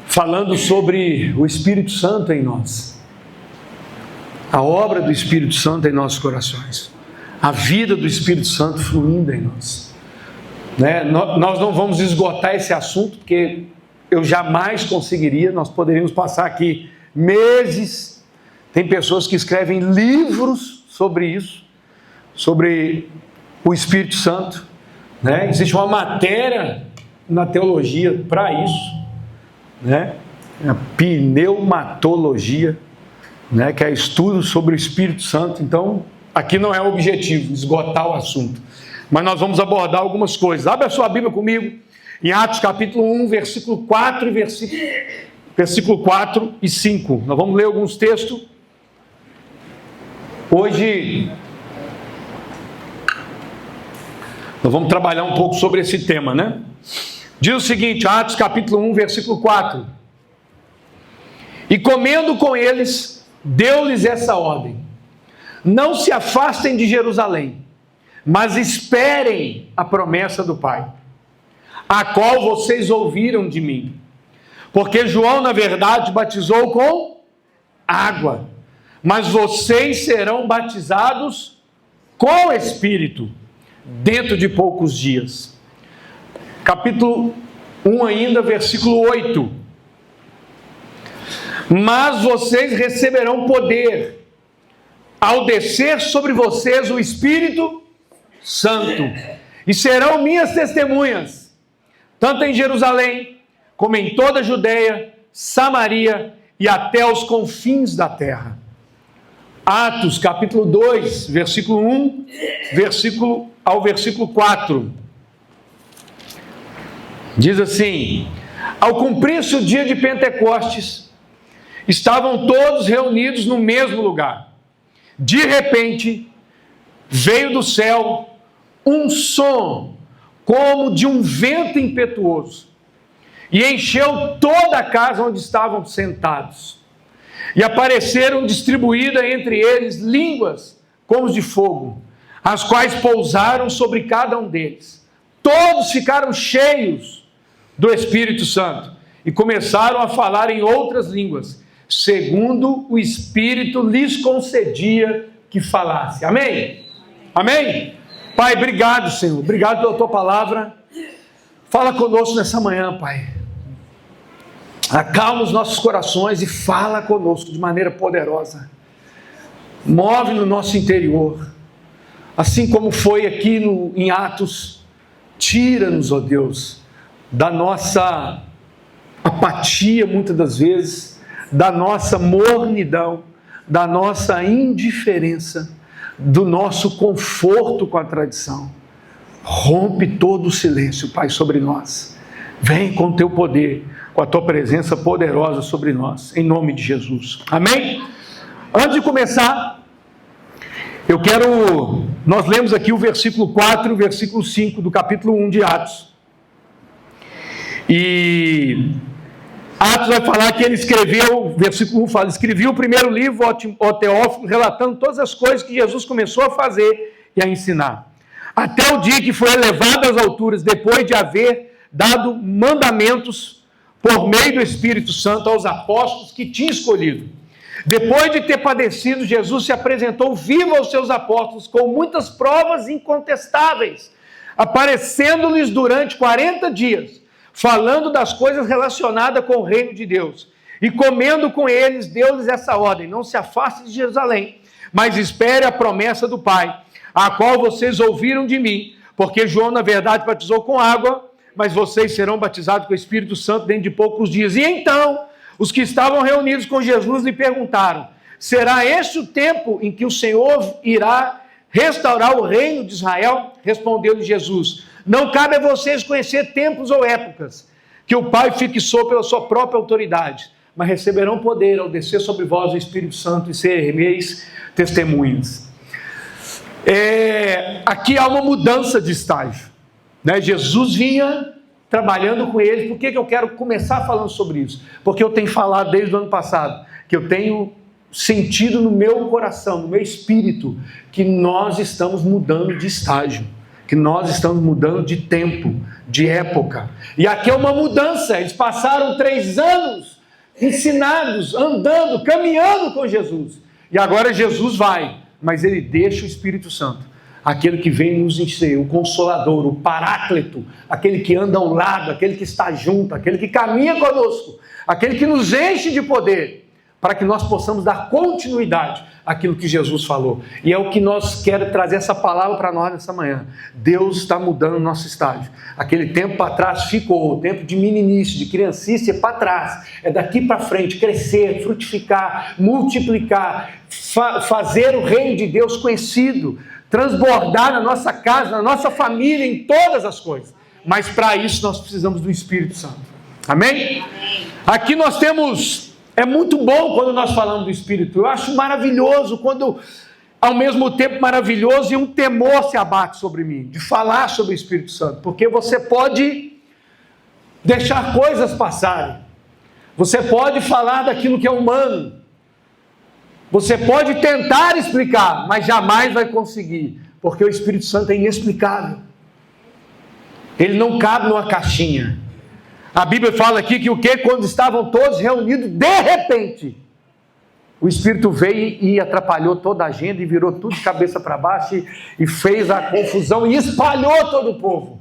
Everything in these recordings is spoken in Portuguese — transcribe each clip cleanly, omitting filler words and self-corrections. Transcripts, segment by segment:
Falando sobre o Espírito Santo em nós, a obra do Espírito Santo em nossos corações, a vida do Espírito Santo fluindo em nós. Nós não vamos esgotar esse assunto, porque eu jamais conseguiria. Nós poderíamos passar aqui meses. Tem pessoas que escrevem livros sobre isso, sobre o Espírito Santo. Existe uma matéria na teologia para isso. A pneumatologia, que é estudo sobre o Espírito Santo. Então, aqui não é o objetivo, esgotar o assunto, mas nós vamos abordar algumas coisas. Abre a sua Bíblia comigo, em Atos capítulo 1, versículo 4 e versículo 4 e 5. Nós vamos ler alguns textos. Hoje, nós vamos trabalhar um pouco sobre esse tema, Diz o seguinte, Atos capítulo 1, versículo 4. E comendo com eles, deu-lhes essa ordem: não se afastem de Jerusalém, mas esperem a promessa do Pai, a qual vocês ouviram de mim. Porque João, na verdade, batizou com água, mas vocês serão batizados com o Espírito dentro de poucos dias. Capítulo 1 ainda, versículo 8. Mas vocês receberão poder ao descer sobre vocês o Espírito Santo, e serão minhas testemunhas, tanto em Jerusalém, como em toda a Judeia, Samaria e até os confins da terra. Atos capítulo 2, versículo 1, ao versículo 4. Diz assim: ao cumprir-se o dia de Pentecostes, estavam todos reunidos no mesmo lugar. De repente, veio do céu um som, como de um vento impetuoso, e encheu toda a casa onde estavam sentados. E apareceram distribuídas entre eles línguas como de fogo, as quais pousaram sobre cada um deles. Todos ficaram cheios do Espírito Santo e começaram a falar em outras línguas, segundo o Espírito lhes concedia que falasse. Amém? Amém? Pai, obrigado, Senhor. Obrigado pela Tua palavra. Fala conosco nessa manhã, Pai. Acalma os nossos corações e fala conosco de maneira poderosa. Move no nosso interior. Assim como foi aqui em Atos, tira-nos, ó Deus, da nossa apatia, muitas das vezes, da nossa mornidão, da nossa indiferença, do nosso conforto com a tradição. Rompe todo o silêncio, Pai, sobre nós. Vem com o Teu poder, com a Tua presença poderosa sobre nós, em nome de Jesus. Amém? Antes de começar, nós lemos aqui o versículo 4 e o versículo 5 do capítulo 1 de Atos. E Atos vai falar que ele escreveu, versículo 1 fala, escreveu o primeiro livro ao Teófilo, relatando todas as coisas que Jesus começou a fazer e a ensinar, até o dia que foi elevado às alturas, depois de haver dado mandamentos por meio do Espírito Santo aos apóstolos que tinha escolhido. Depois de ter padecido, Jesus se apresentou vivo aos seus apóstolos com muitas provas incontestáveis, aparecendo-lhes durante 40 dias, falando das coisas relacionadas com o reino de Deus. E comendo com eles, deu-lhes essa ordem: não se afaste de Jerusalém, mas espere a promessa do Pai, a qual vocês ouviram de mim, porque João, na verdade, batizou com água, mas vocês serão batizados com o Espírito Santo dentro de poucos dias. E então, os que estavam reunidos com Jesus lhe perguntaram: será este o tempo em que o Senhor irá restaurar o reino de Israel? Respondeu-lhe Jesus: não cabe a vocês conhecer tempos ou épocas que o Pai fixou pela sua própria autoridade, mas receberão poder ao descer sobre vós o Espírito Santo e sereis testemunhas. Aqui há uma mudança de estágio, Jesus vinha trabalhando com eles. Por que eu quero começar falando sobre isso? Porque eu tenho falado desde o ano passado, que eu tenho sentido no meu coração, no meu espírito, que nós estamos mudando de estágio, que nós estamos mudando de tempo, de época. E aqui é uma mudança. Eles passaram 3 anos ensinados, andando, caminhando com Jesus. E agora Jesus vai, mas ele deixa o Espírito Santo, aquele que vem nos encher, o Consolador, o Paráclito, aquele que anda ao lado, aquele que está junto, aquele que caminha conosco, aquele que nos enche de poder, para que nós possamos dar continuidade àquilo que Jesus falou. E é o que nós queremos trazer essa palavra para nós nessa manhã. Deus está mudando o nosso estágio. Aquele tempo para trás ficou, o tempo de meninice, de criancice é para trás. É daqui para frente, crescer, frutificar, multiplicar, fazer o reino de Deus conhecido, transbordar na nossa casa, na nossa família, em todas as coisas. Mas para isso nós precisamos do Espírito Santo. Amém? Amém. Aqui nós temos... É muito bom quando nós falamos do Espírito. Eu acho maravilhoso quando, ao mesmo tempo maravilhoso, e um temor se abate sobre mim, de falar sobre o Espírito Santo. Porque você pode deixar coisas passarem. Você pode falar daquilo que é humano. Você pode tentar explicar, mas jamais vai conseguir. Porque o Espírito Santo é inexplicável. Ele não cabe numa caixinha. A Bíblia fala aqui que o que? Quando estavam todos reunidos, de repente, o Espírito veio e atrapalhou toda a agenda e virou tudo de cabeça para baixo e fez a confusão e espalhou todo o povo.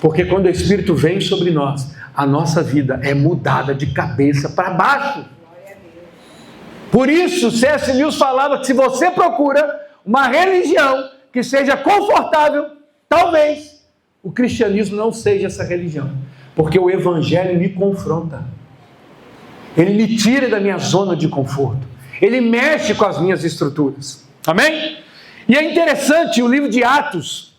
Porque quando o Espírito vem sobre nós, a nossa vida é mudada de cabeça para baixo. Por isso, C.S. Lewis falava que se você procura uma religião que seja confortável, talvez o cristianismo não seja essa religião, porque o evangelho me confronta, ele me tira da minha zona de conforto, ele mexe com as minhas estruturas, amém? E é interessante, o livro de Atos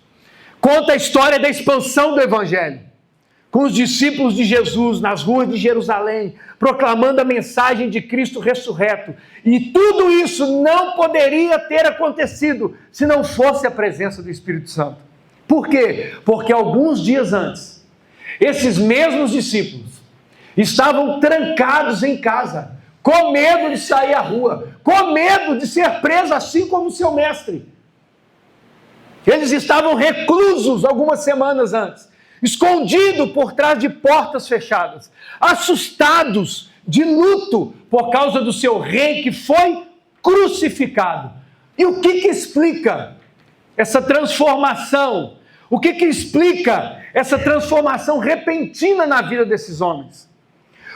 conta a história da expansão do evangelho, com os discípulos de Jesus nas ruas de Jerusalém, proclamando a mensagem de Cristo ressurreto, e tudo isso não poderia ter acontecido se não fosse a presença do Espírito Santo. Por quê? Porque alguns dias antes, esses mesmos discípulos estavam trancados em casa, com medo de sair à rua, com medo de ser presos assim como seu mestre. Eles estavam reclusos algumas semanas antes, escondidos por trás de portas fechadas, assustados, de luto por causa do seu rei que foi crucificado. E o que explica essa transformação? O que explica essa transformação repentina na vida desses homens?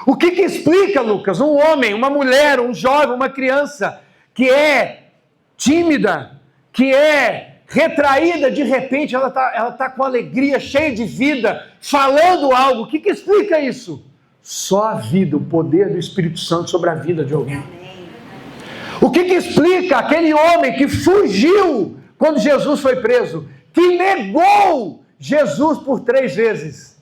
O que explica, Lucas? Um homem, uma mulher, um jovem, uma criança que é tímida, que é retraída, de repente ela tá com alegria, cheia de vida, falando algo. O que explica isso? Só a vida, o poder do Espírito Santo sobre a vida de alguém. O que explica aquele homem que fugiu quando Jesus foi preso, que negou Jesus por 3 vezes?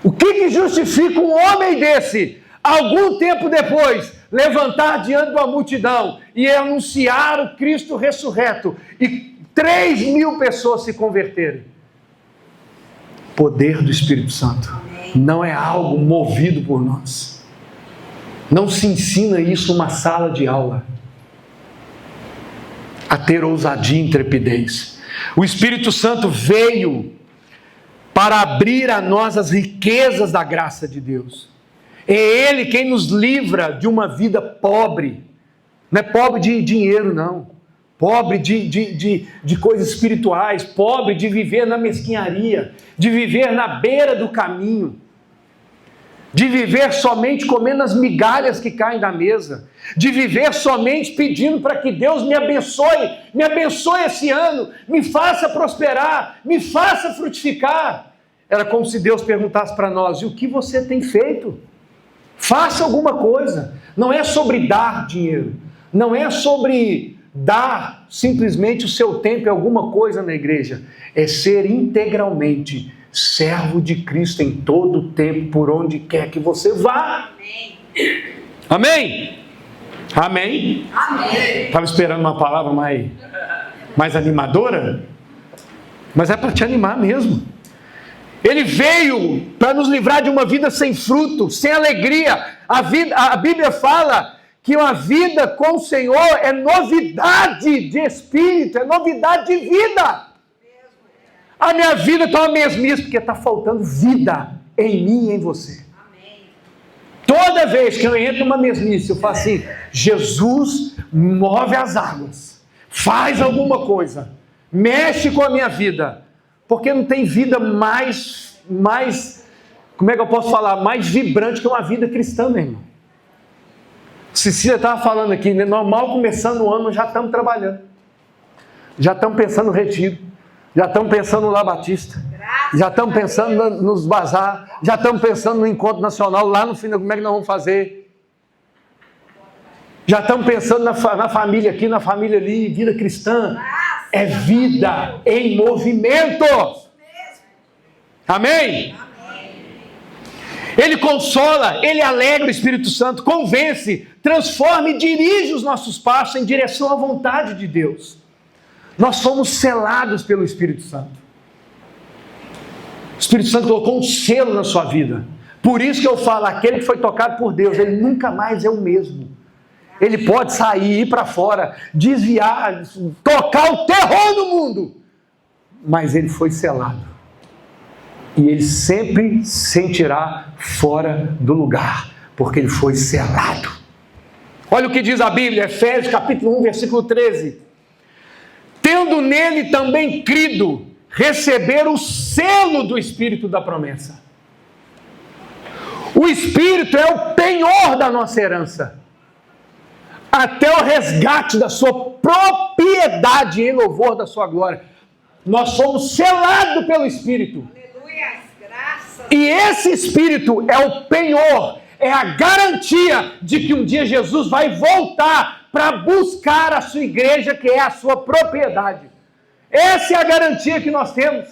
O que justifica um homem desse, algum tempo depois, levantar diante de uma multidão e anunciar o Cristo ressurreto e 3.000 pessoas se converterem? Poder do Espírito Santo. Não é algo movido por nós. Não se ensina isso numa sala de aula. A ter ousadia e intrepidez. O Espírito Santo veio para abrir a nós as riquezas da graça de Deus. É Ele quem nos livra de uma vida pobre. Não é pobre de dinheiro, não. Pobre de coisas espirituais. Pobre de viver na mesquinharia. De viver na beira do caminho. De viver somente comendo as migalhas que caem da mesa. De viver somente pedindo para que Deus me abençoe esse ano, me faça prosperar, me faça frutificar. Era como se Deus perguntasse para nós: e o que você tem feito? Faça alguma coisa. Não é sobre dar dinheiro, não é sobre dar simplesmente o seu tempo em alguma coisa na igreja, é ser integralmente servo de Cristo em todo o tempo, por onde quer que você vá. Amém? Amém? Amém? Estava esperando uma palavra mais animadora, mas é para te animar mesmo. Ele veio para nos livrar de uma vida sem fruto, sem alegria. A Bíblia fala que uma vida com o Senhor é novidade de espírito, é novidade de vida. A minha vida está uma mesmice, porque está faltando vida em mim e em você. Toda vez que eu entro numa mesmice, eu falo assim: Jesus, move as águas, faz alguma coisa, mexe com a minha vida, porque não tem vida mais, como é que eu posso falar, mais vibrante que uma vida cristã, meu irmão. Cecília estava falando aqui, né? Normal, começando o ano, nós já estamos trabalhando, já estamos pensando no retiro, já estamos pensando no Lá Batista, já estamos pensando nos bazar, já estamos pensando no encontro nacional, lá no final, como é que nós vamos fazer. Já estamos pensando na família aqui, na família ali. Vida cristã é vida em movimento. Amém? Ele consola, ele alegra, o Espírito Santo convence, transforma e dirige os nossos passos em direção à vontade de Deus. Nós somos selados pelo Espírito Santo. O Espírito Santo colocou um selo na sua vida. Por isso que eu falo, aquele que foi tocado por Deus, ele nunca mais é o mesmo. Ele pode sair, ir para fora, desviar, tocar o terror no mundo, mas ele foi selado. E ele sempre sentirá fora do lugar, porque ele foi selado. Olha o que diz a Bíblia, Efésios capítulo 1, versículo 13. Tendo nele também crido, receber o selo do Espírito da promessa. O Espírito é o penhor da nossa herança, até o resgate da sua propriedade em louvor da sua glória. Nós somos selados pelo Espírito. E esse Espírito é o penhor, é a garantia de que um dia Jesus vai voltar para buscar a sua igreja, que é a sua propriedade. Essa é a garantia que nós temos.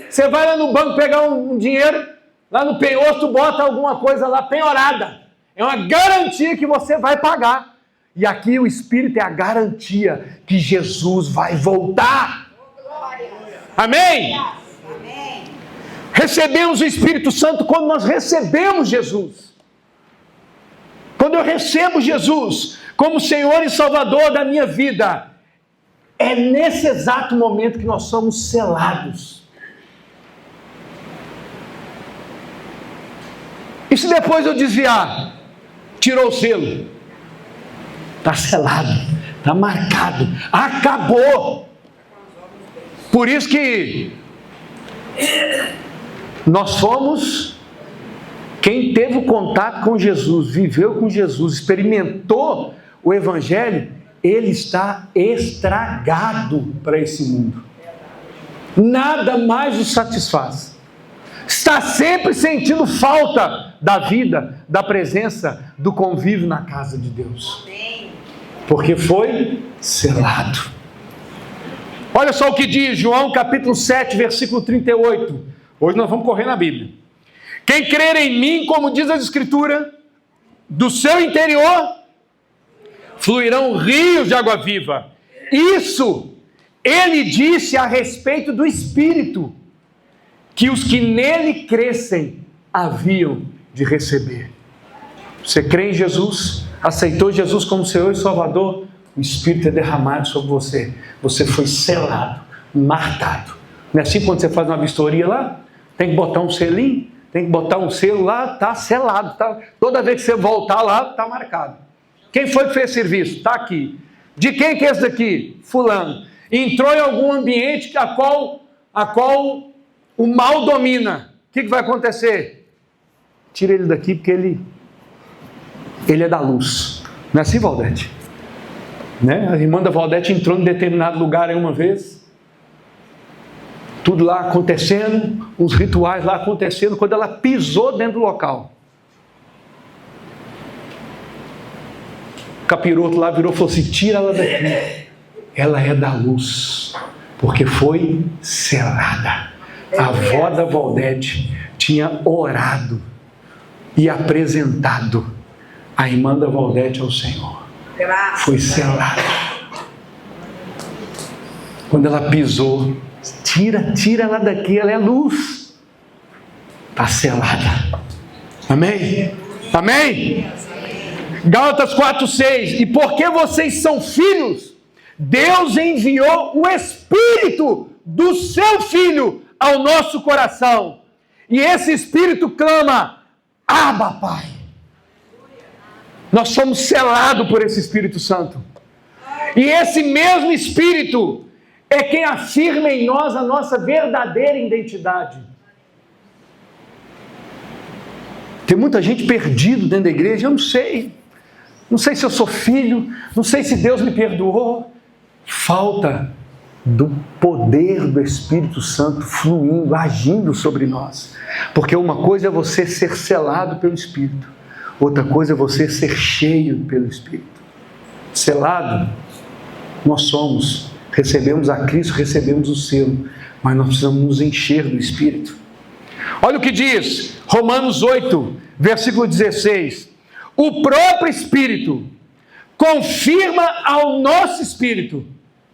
Você vai lá no banco pegar um dinheiro, lá no penhor tu bota alguma coisa lá penhorada. É uma garantia que você vai pagar. E aqui o Espírito é a garantia que Jesus vai voltar. Amém? Recebemos o Espírito Santo quando nós recebemos Jesus. Quando eu recebo Jesus como Senhor e Salvador da minha vida, é nesse exato momento que nós somos selados. E se depois eu desviar, tirou o selo, está selado, está marcado, acabou. Por isso que nós somos quem teve o contato com Jesus, viveu com Jesus, experimentou o Evangelho, ele está estragado para esse mundo. Nada mais o satisfaz. Está sempre sentindo falta da vida, da presença, do convívio na casa de Deus. Porque foi selado. Olha só o que diz João capítulo 7, versículo 38. Hoje nós vamos correr na Bíblia. Quem crer em mim, como diz a Escritura, do seu interior fluirão rios de água viva. Isso ele disse a respeito do Espírito, que os que nele crescem haviam de receber. Você crê em Jesus? Aceitou Jesus como Senhor e Salvador? O Espírito é derramado sobre você. Você foi selado, marcado. Não é assim quando você faz uma vistoria lá? Tem que botar um selinho, tem que botar um selo lá, está selado. Tá? Toda vez que você voltar lá, está marcado. Quem foi que fez serviço? Está aqui. De quem que é esse daqui? Fulano. Entrou em algum ambiente a qual o mal domina. O que vai acontecer? Tira ele daqui porque ele é da luz. Não é assim, Valdete? Né? A irmã da Valdete entrou em determinado lugar aí uma vez. Tudo lá acontecendo, uns rituais lá acontecendo, quando ela pisou dentro do local. O capiroto lá virou e falou assim: tira ela daqui. Ela é da luz, porque foi selada. A avó da Valdete tinha orado e apresentado a irmã da Valdete ao Senhor. Foi selada. Quando ela pisou, tira ela daqui, ela é luz. Está selada. Amém? Amém? Gálatas 4:6. E porque vocês são filhos, Deus enviou o Espírito do seu Filho ao nosso coração. E esse Espírito clama: Abba, Pai. Nós somos selados por esse Espírito Santo. E esse mesmo Espírito é quem afirma em nós a nossa verdadeira identidade. Tem muita gente perdida dentro da igreja. Eu não sei se eu sou filho, não sei se Deus me perdoou. Falta do poder do Espírito Santo fluindo, agindo sobre nós. Porque uma coisa é você ser selado pelo Espírito, outra coisa é você ser cheio pelo Espírito. Selado, nós somos, recebemos a Cristo, recebemos o selo, mas nós precisamos nos encher do Espírito. Olha o que diz Romanos 8, versículo 16. O próprio Espírito confirma ao nosso espírito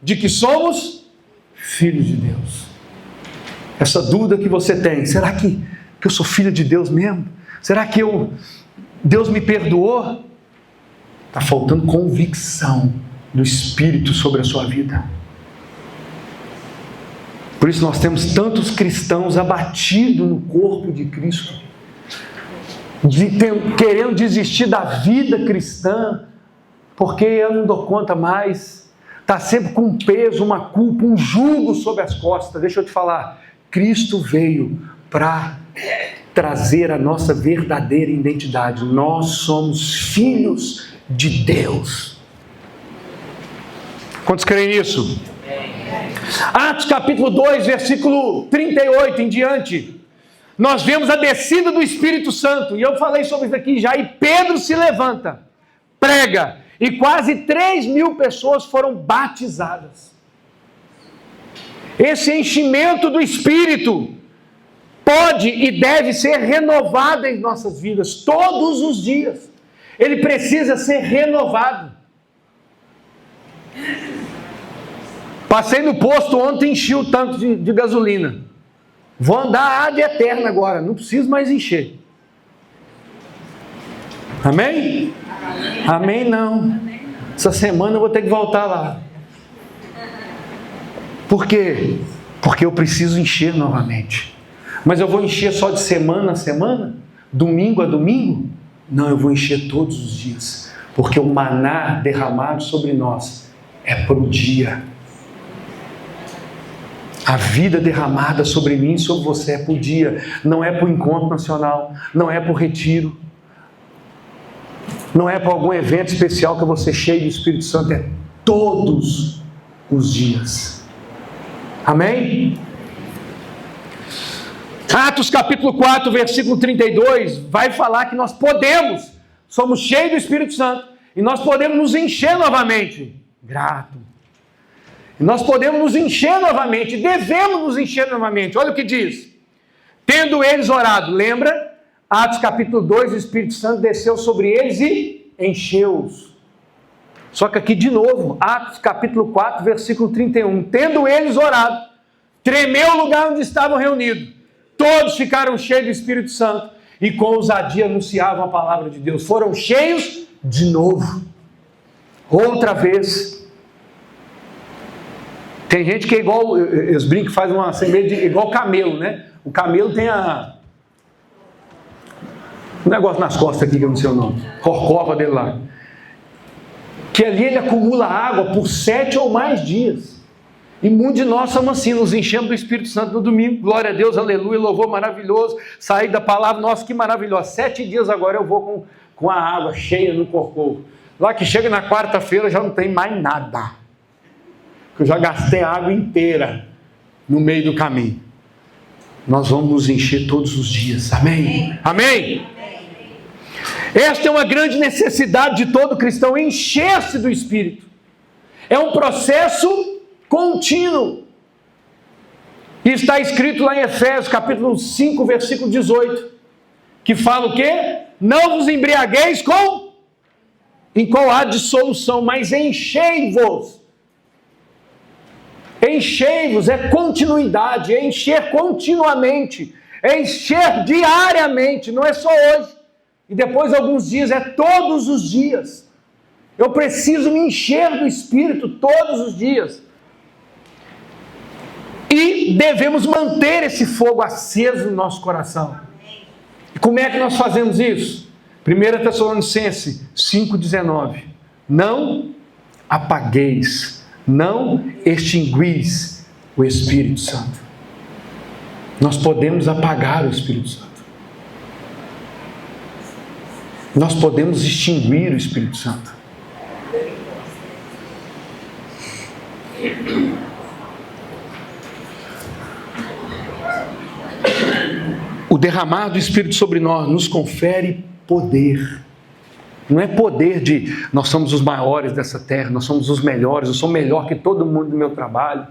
de que somos filhos de Deus. Essa dúvida que você tem, será que eu sou filho de Deus mesmo? Será que Deus me perdoou? Está faltando convicção do Espírito sobre a sua vida. Por isso nós temos tantos cristãos abatidos no corpo de Cristo, querendo desistir da vida cristã, porque eu não dou conta mais, está sempre com um peso, uma culpa, um jugo sobre as costas. Deixa eu te falar, Cristo veio para trazer a nossa verdadeira identidade. Nós somos filhos de Deus. Quantos creem nisso? Atos capítulo 2, versículo 38 em diante, nós vemos a descida do Espírito Santo, e eu falei sobre isso aqui já, e Pedro se levanta, prega, e quase 3.000 pessoas foram batizadas. Esse enchimento do Espírito pode e deve ser renovado em nossas vidas, todos os dias. Ele precisa ser renovado. Passei no posto ontem e enchi o tanque de gasolina. Vou andar ad eterna agora, não preciso mais encher. Amém? Amém não. Essa semana eu vou ter que voltar lá. Por quê? Porque eu preciso encher novamente. Mas eu vou encher só de semana a semana? Domingo a domingo? Não, eu vou encher todos os dias. Porque o maná derramado sobre nós é para o dia. A vida derramada sobre mim e sobre você é por dia. Não é por encontro nacional, não é por retiro, não é por algum evento especial que eu vou ser cheio do Espírito Santo. É todos os dias. Amém? Atos capítulo 4, versículo 32, vai falar que nós somos cheios do Espírito Santo, e nós podemos nos encher novamente. Grato. Nós podemos nos encher novamente, devemos nos encher novamente. Olha o que diz: tendo eles orado, lembra? Atos capítulo 2, o Espírito Santo desceu sobre eles e encheu-os. Só que aqui de novo, Atos capítulo 4, versículo 31, tendo eles orado, tremeu o lugar onde estavam reunidos, todos ficaram cheios do Espírito Santo e com ousadia anunciavam a palavra de Deus. Foram cheios de novo, outra vez. Tem gente que é igual, eles brincam, faz uma semelhança igual camelo, né? O camelo tem um negócio nas costas aqui, que eu não sei o nome, corcova dele lá, que ali ele acumula água por 7 ou mais dias. E muitos de nós somos assim, nos enchemos do Espírito Santo no domingo, glória a Deus, aleluia, louvor maravilhoso, sair da palavra, nossa, que maravilhoso, 7 dias agora eu vou com a água cheia no corcova. Lá que chega na quarta-feira já não tem mais nada. Eu já gastei a água inteira no meio do caminho. Nós vamos nos encher todos os dias. Amém? Amém? Esta é uma grande necessidade de todo cristão, encher-se do Espírito. É um processo contínuo. E está escrito lá em Efésios, capítulo 5, versículo 18, que fala o quê? Não vos embriagueis em qual há dissolução, mas enchei-vos. Enchei-vos é continuidade, é encher continuamente, é encher diariamente, não é só hoje. E depois alguns dias, é todos os dias. Eu preciso me encher do Espírito todos os dias. E devemos manter esse fogo aceso no nosso coração. E como é que nós fazemos isso? 1 Tessalonicenses 5,19. Não apagueis, não extinguis o Espírito Santo. Nós podemos apagar o Espírito Santo. Nós podemos extinguir o Espírito Santo. O derramar do Espírito sobre nós nos confere poder. Não é poder de nós somos os maiores dessa terra, nós somos os melhores, eu sou melhor que todo mundo no meu trabalho,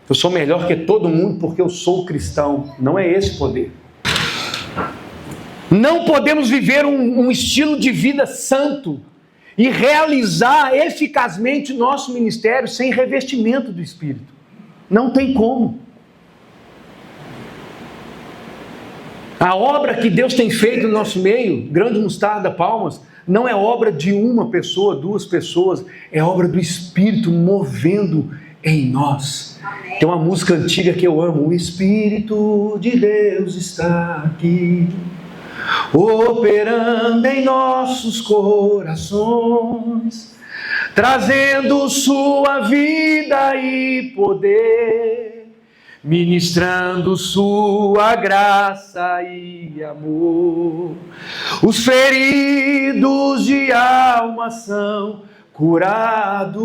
eu sou melhor que todo mundo porque eu sou cristão. Não é esse poder. Não podemos viver um estilo de vida santo e realizar eficazmente nosso ministério sem revestimento do Espírito. Não tem como. A obra que Deus tem feito no nosso meio, Grande Mostarda Palmas, não é obra de uma pessoa, duas pessoas, é obra do Espírito movendo em nós. Amém. Tem uma música antiga que eu amo: o Espírito de Deus está aqui, operando em nossos corações, trazendo sua vida e poder, ministrando sua graça e amor. Os feridos de alma são curados,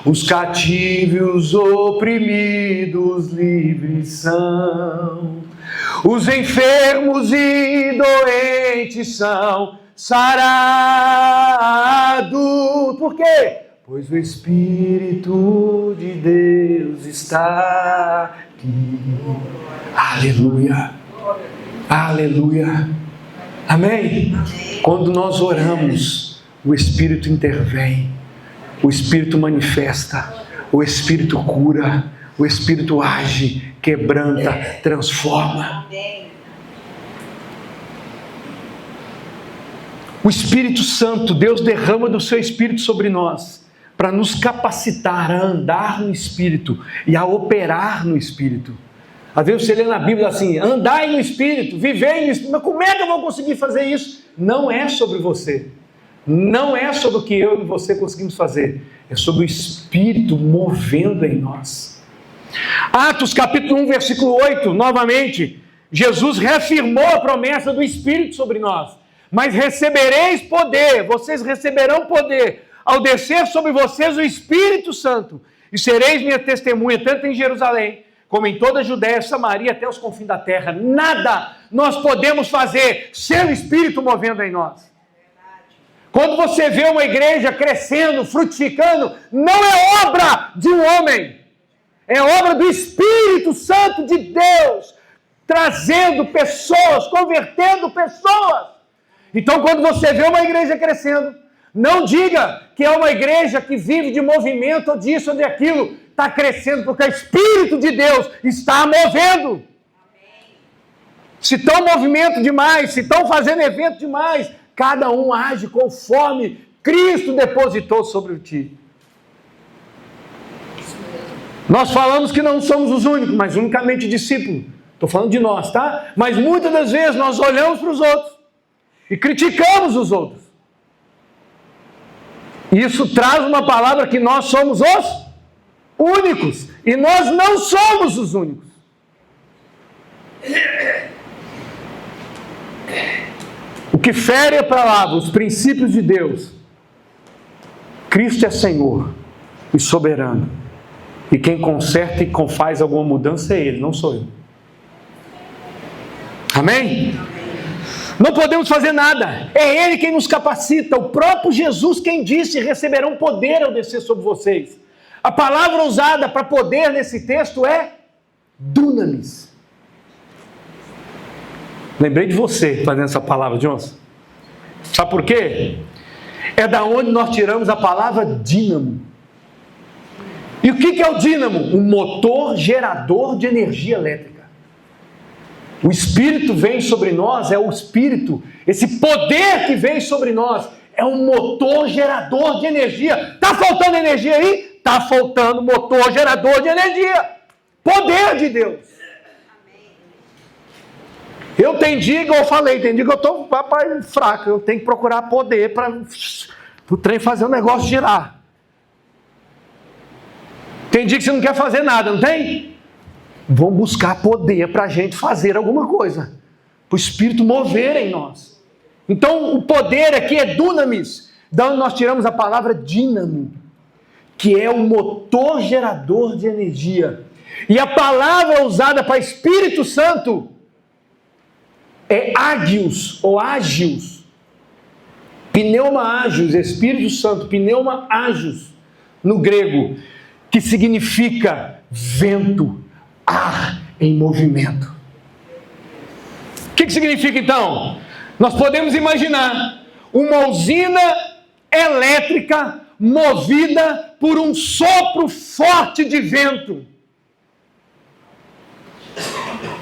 os cativos oprimidos livres são, os enfermos e doentes são sarados. Por quê? Pois o Espírito de Deus está aqui. Aleluia. Aleluia. Amém? Quando nós oramos, o Espírito intervém, o Espírito manifesta, o Espírito cura, o Espírito age, quebranta, transforma. O Espírito Santo, Deus derrama do seu Espírito sobre nós, para nos capacitar a andar no Espírito e a operar no Espírito. Às vezes você lê na Bíblia assim: andai no Espírito, vivei no Espírito. Mas como é que eu vou conseguir fazer isso? Não é sobre você. Não é sobre o que eu e você conseguimos fazer. É sobre o Espírito movendo em nós. Atos capítulo 1, versículo 8, novamente, Jesus reafirmou a promessa do Espírito sobre nós. Mas recebereis poder, vocês receberão poder, ao descer sobre vocês o Espírito Santo, e sereis minha testemunha, tanto em Jerusalém, como em toda a Judéia, Samaria, até os confins da terra. Nada nós podemos fazer sem o Espírito movendo em nós. Quando você vê uma igreja crescendo, frutificando, não é obra de um homem, é obra do Espírito Santo de Deus, trazendo pessoas, convertendo pessoas. Então, quando você vê uma igreja crescendo, não diga que é uma igreja que vive de movimento ou disso ou daquilo. Está crescendo porque o Espírito de Deus está movendo. Se estão movimento demais, se estão fazendo evento demais, cada um age conforme Cristo depositou sobre ti. Nós falamos que não somos os únicos, mas unicamente discípulos. Estou falando de nós, tá? Mas muitas das vezes nós olhamos para os outros e criticamos os outros. Isso traz uma palavra que nós somos os únicos. E nós não somos os únicos. O que fere a palavra, os princípios de Deus. Cristo é Senhor e soberano. E quem conserta e faz alguma mudança é Ele, não sou eu. Amém? Não podemos fazer nada. É Ele quem nos capacita. O próprio Jesus quem disse: receberão poder ao descer sobre vocês. A palavra usada para poder nesse texto é dunamis. Lembrei de você fazendo essa palavra, Johnson. Sabe por quê? É da onde nós tiramos a palavra dínamo. E o que é o dínamo? Um motor gerador de energia elétrica. O Espírito vem sobre nós, é o Espírito, esse poder que vem sobre nós, é um motor gerador de energia. Está faltando energia aí? Está faltando motor gerador de energia. Poder de Deus. Eu tenho dia, igual eu falei, tem dia que eu estou fraco, eu tenho que procurar poder para o trem fazer o negócio girar. Tem dia que você não quer fazer nada, não tem? Vamos buscar poder para a gente fazer alguma coisa, para o Espírito mover em nós. Então o poder aqui é dunamis, da onde nós tiramos a palavra dínamo, que é o motor gerador de energia. E a palavra usada para Espírito Santo é ágios ou ágios. Pneuma ágios, Espírito Santo, pneuma ágios, no grego, que significa vento, ar em movimento. O que significa então? Nós podemos imaginar uma usina elétrica movida por um sopro forte de vento.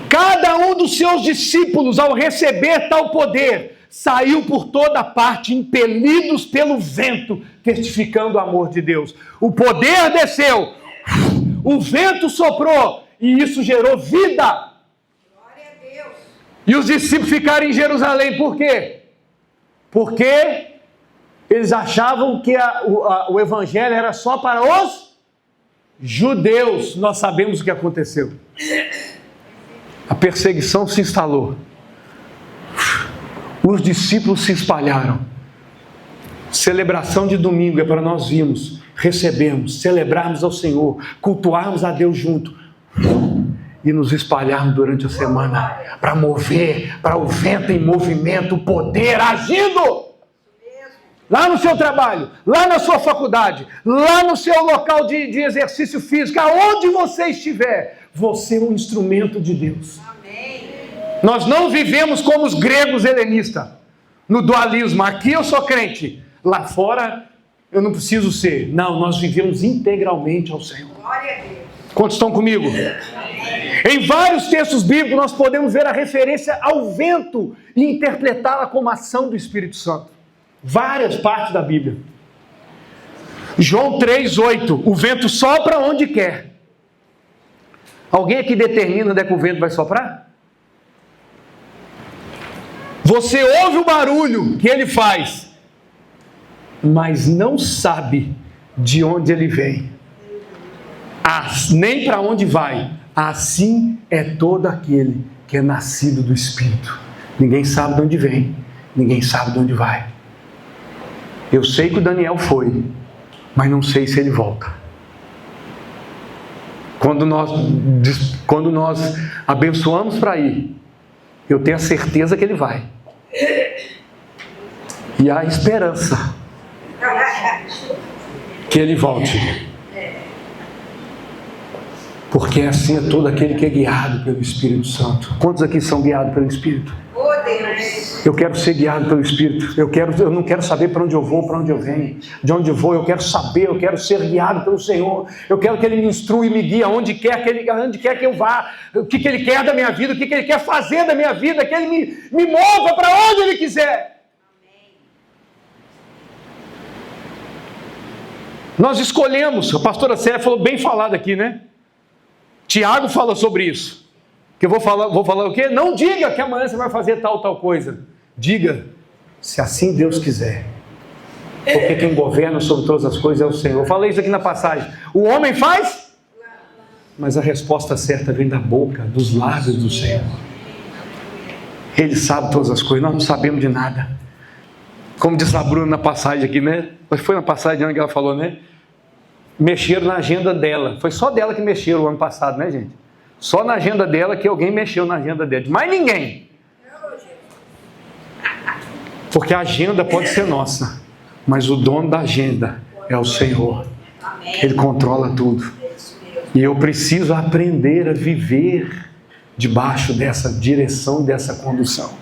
Cada um dos seus discípulos, ao receber tal poder, saiu por toda parte, impelidos pelo vento, testificando o amor de Deus. O poder desceu, o vento soprou, e isso gerou vida. Glória a Deus. E os discípulos ficaram em Jerusalém, por quê? Porque eles achavam que o evangelho era só para os judeus. Nós sabemos o que aconteceu. A perseguição se instalou. Os discípulos se espalharam. Celebração de domingo é para nós virmos, recebermos, celebrarmos ao Senhor, cultuarmos a Deus junto e nos espalharmos durante a semana para mover, para o vento em movimento, o poder agindo. Lá no seu trabalho, lá na sua faculdade, lá no seu local de exercício físico, aonde você estiver, você é um instrumento de Deus. Amém. Nós não vivemos como os gregos helenistas, no dualismo. Aqui eu sou crente, lá fora eu não preciso ser. Não, nós vivemos integralmente ao Senhor. Glória a Deus. Quantos estão comigo? Em vários textos bíblicos nós podemos ver a referência ao vento e interpretá-la como ação do Espírito Santo. Várias partes da Bíblia. João 3:8, o vento sopra onde quer. Alguém aqui determina onde é que o vento vai soprar? Você ouve o barulho que ele faz, mas não sabe de onde ele vem, nem para onde vai. Assim é todo aquele que é nascido do Espírito. Ninguém sabe de onde vem, ninguém sabe de onde vai. Eu sei que o Daniel foi, mas não sei se ele volta. Quando nós abençoamos para ir, eu tenho a certeza que ele vai. E há esperança que ele volte. Porque assim é todo aquele que é guiado pelo Espírito Santo. Quantos aqui são guiados pelo Espírito? Oh, Deus. Eu quero ser guiado pelo Espírito. Eu não quero saber para onde eu vou, para onde eu venho. De onde eu vou, eu quero saber, eu quero ser guiado pelo Senhor. Eu quero que Ele me instrua e me guie aonde quer que eu vá. O que Ele quer da minha vida, o que Ele quer fazer da minha vida. Que Ele me mova para onde Ele quiser. Nós escolhemos, a pastora Célia falou bem falado aqui, né? Tiago fala sobre isso. Que eu vou falar o quê? Não diga que amanhã você vai fazer tal coisa. Diga, se assim Deus quiser. Porque quem governa sobre todas as coisas é o Senhor. Eu falei isso aqui na passagem. O homem faz, mas a resposta certa vem da boca, dos lábios do Senhor. Ele sabe todas as coisas, nós não sabemos de nada. Como diz a Bruna na passagem aqui, né? Mas foi na passagem que ela falou, né? Mexeram na agenda dela. Foi só dela que mexeram o ano passado, né, gente? Só na agenda dela que alguém mexeu na agenda dela. Mais ninguém. Porque a agenda pode ser nossa, mas o dono da agenda é o Senhor. Ele controla tudo. E eu preciso aprender a viver debaixo dessa direção, dessa condução.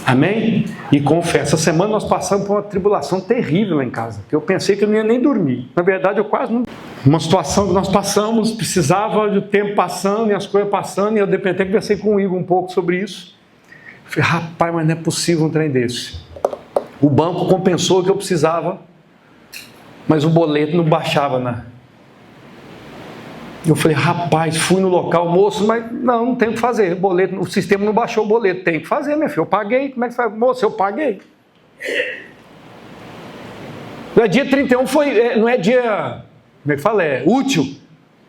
Amém? E confesso, essa semana nós passamos por uma tribulação terrível lá em casa, que eu pensei que eu não ia nem dormir. Na verdade, eu quase não... Uma situação que nós passamos, precisava do tempo passando e as coisas passando, e eu até conversei com o Igor um pouco sobre isso. Falei, rapaz, mas não é possível um trem desse. O banco compensou o que eu precisava, mas o boleto não baixava, Eu falei, rapaz, fui no local, moço, mas não tem o que fazer, o sistema não baixou o boleto, tem que fazer, meu filho, eu paguei, como é que faz? Moço, eu paguei. Dia 31 não é dia, como é que fala, é útil.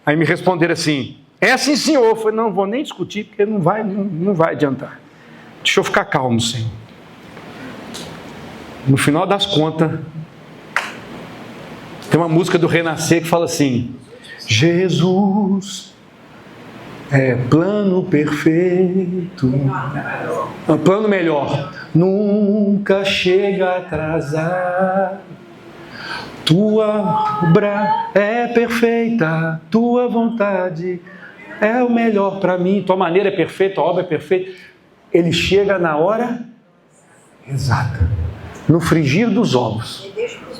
Aí me responderam assim, é sim senhor. Eu falei, não vou nem discutir, porque não vai adiantar. Deixa eu ficar calmo, Senhor. No final das contas, tem uma música do Renascer que fala assim, Jesus é plano perfeito, plano melhor, nunca chega a atrasar. Tua obra é perfeita, tua vontade é o melhor para mim, tua maneira é perfeita, a obra é perfeita. Ele chega na hora exata, no frigir dos ovos,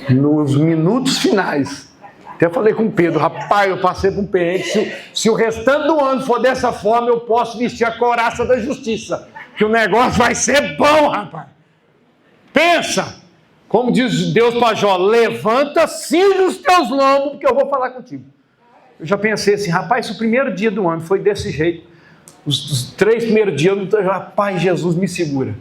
nos minutos finais. Até falei com o Pedro, rapaz, eu passei por um perrengue, se o restante do ano for dessa forma, eu posso vestir a couraça da justiça, que o negócio vai ser bom, rapaz. Pensa, como diz Deus para Jó, levanta, cinge os teus lombos, porque eu vou falar contigo. Eu já pensei assim, rapaz, se o primeiro dia do ano foi desse jeito, os 3 primeiros dias, rapaz, Jesus me segura.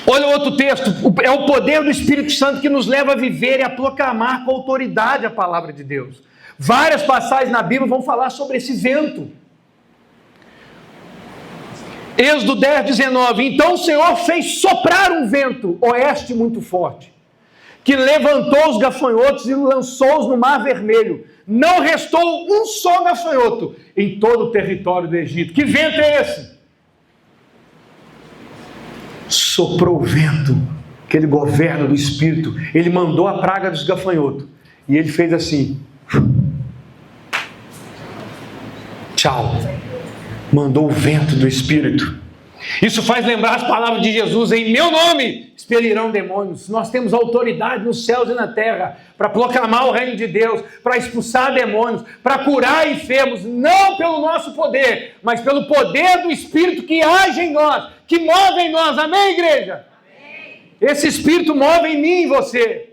Olha o outro texto, é o poder do Espírito Santo que nos leva a viver e a proclamar com autoridade a palavra de Deus. Várias passagens na Bíblia vão falar sobre esse vento. Êxodo 10, 19, então o Senhor fez soprar um vento oeste muito forte, que levantou os gafanhotos e lançou-os no mar vermelho. Não restou um só gafanhoto em todo o território do Egito. Que vento é esse? Soprou o vento, aquele governo do Espírito. Ele mandou a praga dos gafanhotos. E ele fez assim. Tchau. Mandou o vento do Espírito. Isso faz lembrar as palavras de Jesus, em meu nome expelirão demônios. Nós temos autoridade nos céus e na terra para proclamar o reino de Deus, para expulsar demônios, para curar enfermos, não pelo nosso poder, mas pelo poder do Espírito que age em nós, que move em nós. Amém, igreja? Amém. Esse Espírito move em mim e em você.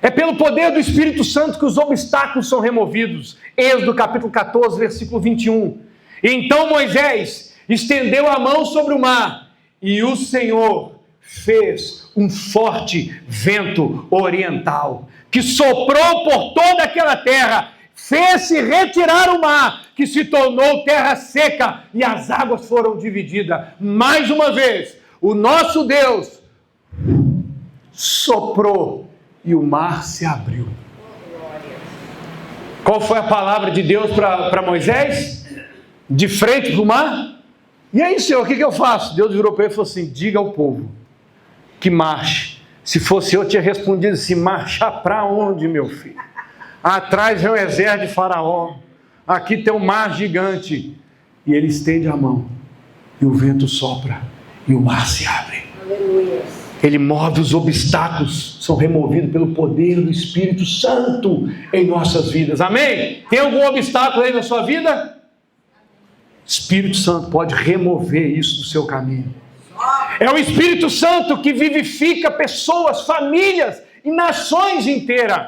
É pelo poder do Espírito Santo que os obstáculos são removidos. Êxodo capítulo 14, versículo 21. Então Moisés estendeu a mão sobre o mar, e o Senhor fez um forte vento oriental, que soprou por toda aquela terra, fez-se retirar o mar, que se tornou terra seca, e as águas foram divididas. Mais uma vez, o nosso Deus soprou, e o mar se abriu. Qual foi a palavra de Deus para Moisés? De frente para o mar? E aí, Senhor, o que eu faço? Deus virou para ele e falou assim, diga ao povo que marche. Se fosse eu tinha respondido assim, marchar para onde, meu filho? Atrás é o exército de Faraó, aqui tem um mar gigante. E ele estende a mão, e o vento sopra, e o mar se abre. Aleluia. Ele move os obstáculos, são removidos pelo poder do Espírito Santo em nossas vidas. Amém? Tem algum obstáculo aí na sua vida? Espírito Santo pode remover isso do seu caminho. É o Espírito Santo que vivifica pessoas, famílias e nações inteiras.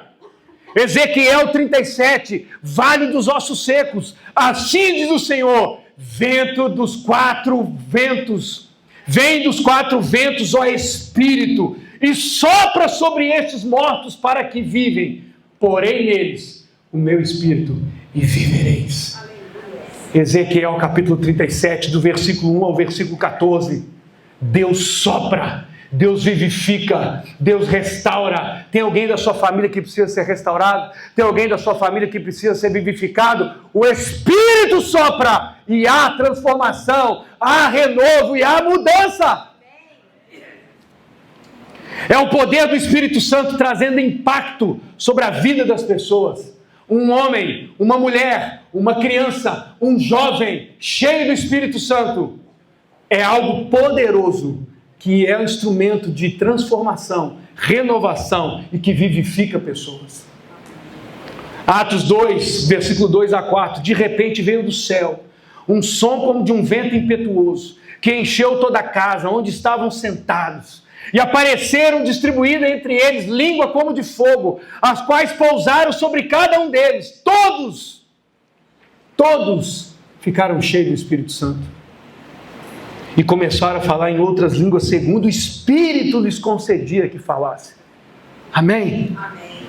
Ezequiel 37, vale dos ossos secos. Assim diz o Senhor, vento dos 4 ventos, vem dos 4 ventos, ó Espírito, e sopra sobre estes mortos para que vivem. Porém neles o meu Espírito, e vivereis. Ezequiel capítulo 37, do versículo 1 ao versículo 14. Deus sopra, Deus vivifica, Deus restaura. Tem alguém da sua família que precisa ser restaurado? Tem alguém da sua família que precisa ser vivificado? O Espírito sopra e há transformação, há renovo e há mudança. É o poder do Espírito Santo trazendo impacto sobre a vida das pessoas. Um homem, uma mulher, uma criança, um jovem cheio do Espírito Santo é algo poderoso que é um instrumento de transformação, renovação e que vivifica pessoas. Atos 2, versículo 2 a 4, de repente veio do céu um som como de um vento impetuoso, que encheu toda a casa onde estavam sentados, e apareceram distribuídas entre eles língua como de fogo, as quais pousaram sobre cada um deles. Todos ficaram cheios do Espírito Santo e começaram a falar em outras línguas segundo o Espírito lhes concedia que falassem. Amém? Amém.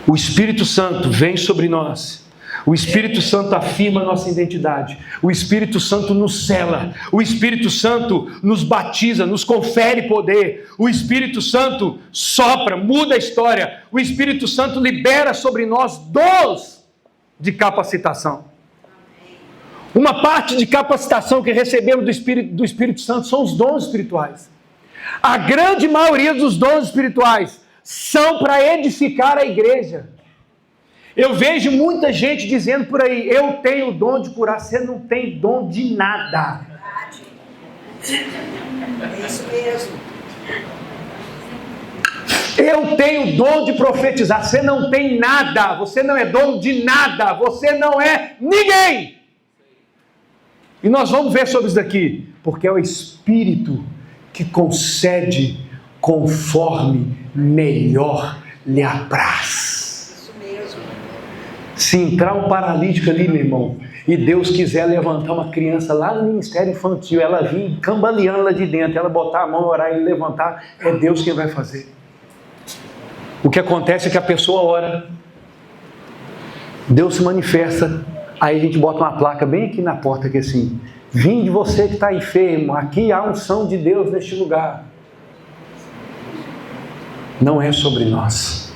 O Espírito Santo vem sobre nós. O Espírito Santo afirma a nossa identidade. O Espírito Santo nos sela. O Espírito Santo nos batiza, nos confere poder. O Espírito Santo sopra, muda a história. O Espírito Santo libera sobre nós dons de capacitação. Uma parte de capacitação que recebemos do Espírito Santo são os dons espirituais. A grande maioria dos dons espirituais são para edificar a igreja. Eu vejo muita gente dizendo por aí: eu tenho o dom de curar. Você não tem dom de nada. É isso mesmo. Eu tenho o dom de profetizar. Você não tem nada. Você não é dono de nada. Você não é ninguém. E nós vamos ver sobre isso daqui, porque é o Espírito que concede conforme melhor lhe apraz. Isso mesmo. Se entrar um paralítico ali, meu irmão, e Deus quiser levantar uma criança lá no ministério infantil, ela vir cambaleando lá de dentro, ela botar a mão, orar e levantar, é Deus quem vai fazer. O que acontece é que a pessoa ora, Deus se manifesta, aí a gente bota uma placa bem aqui na porta, que assim: vinde você que está enfermo, aqui há unção de Deus neste lugar. Não é sobre nós.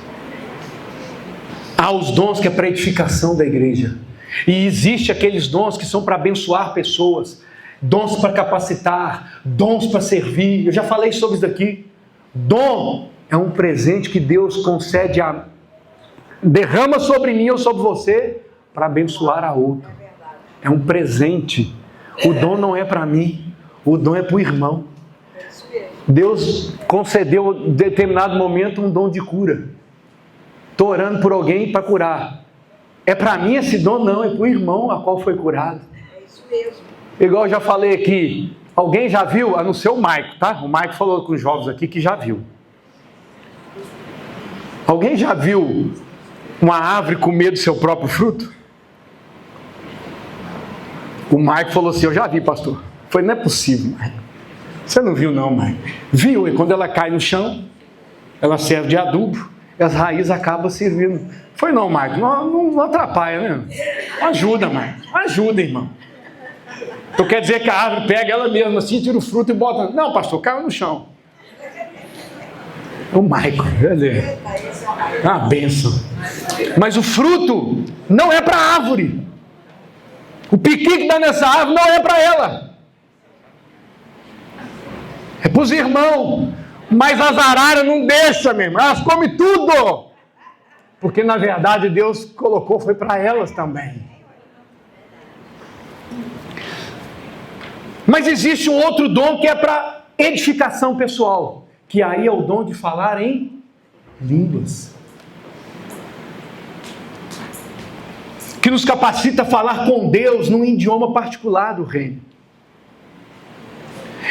Há os dons que é para edificação da igreja. E existe aqueles dons que são para abençoar pessoas, dons para capacitar, dons para servir. Eu já falei sobre isso daqui. Dom é um presente que Deus concede, derrama sobre mim ou sobre você para abençoar a outro. É um presente. O dom não é para mim, o dom é para o irmão. Deus concedeu em determinado momento um dom de cura. Estou orando por alguém para curar. É para mim esse dom? Não, é para o irmão a qual foi curado. É isso mesmo. Igual eu já falei aqui, alguém já viu, a não ser o Maico, tá? O Maico falou com os jovens aqui que já viu. Alguém já viu uma árvore comer do seu próprio fruto? O Maico falou assim: eu já vi, pastor. Foi, não é possível, Maico. Você não viu não, Maico? Viu, e quando ela cai no chão, ela serve de adubo, e as raízes acabam servindo. Foi não, Maico, não atrapalha, né? Ajuda, Maico, ajuda, irmão. Tu quer dizer que a árvore pega ela mesma assim, tira o fruto e bota... Não, pastor, caiu no chão. O Maico, beleza. É uma bênção. Mas o fruto não é para a árvore. O piqui que dá nessa árvore não é para ela. É para os irmãos. Mas as araras não deixam mesmo. Elas comem tudo. Porque na verdade Deus colocou, foi para elas também. Mas existe um outro dom que é para edificação pessoal. Que aí é o dom de falar em línguas. Que nos capacita a falar com Deus num idioma particular do reino.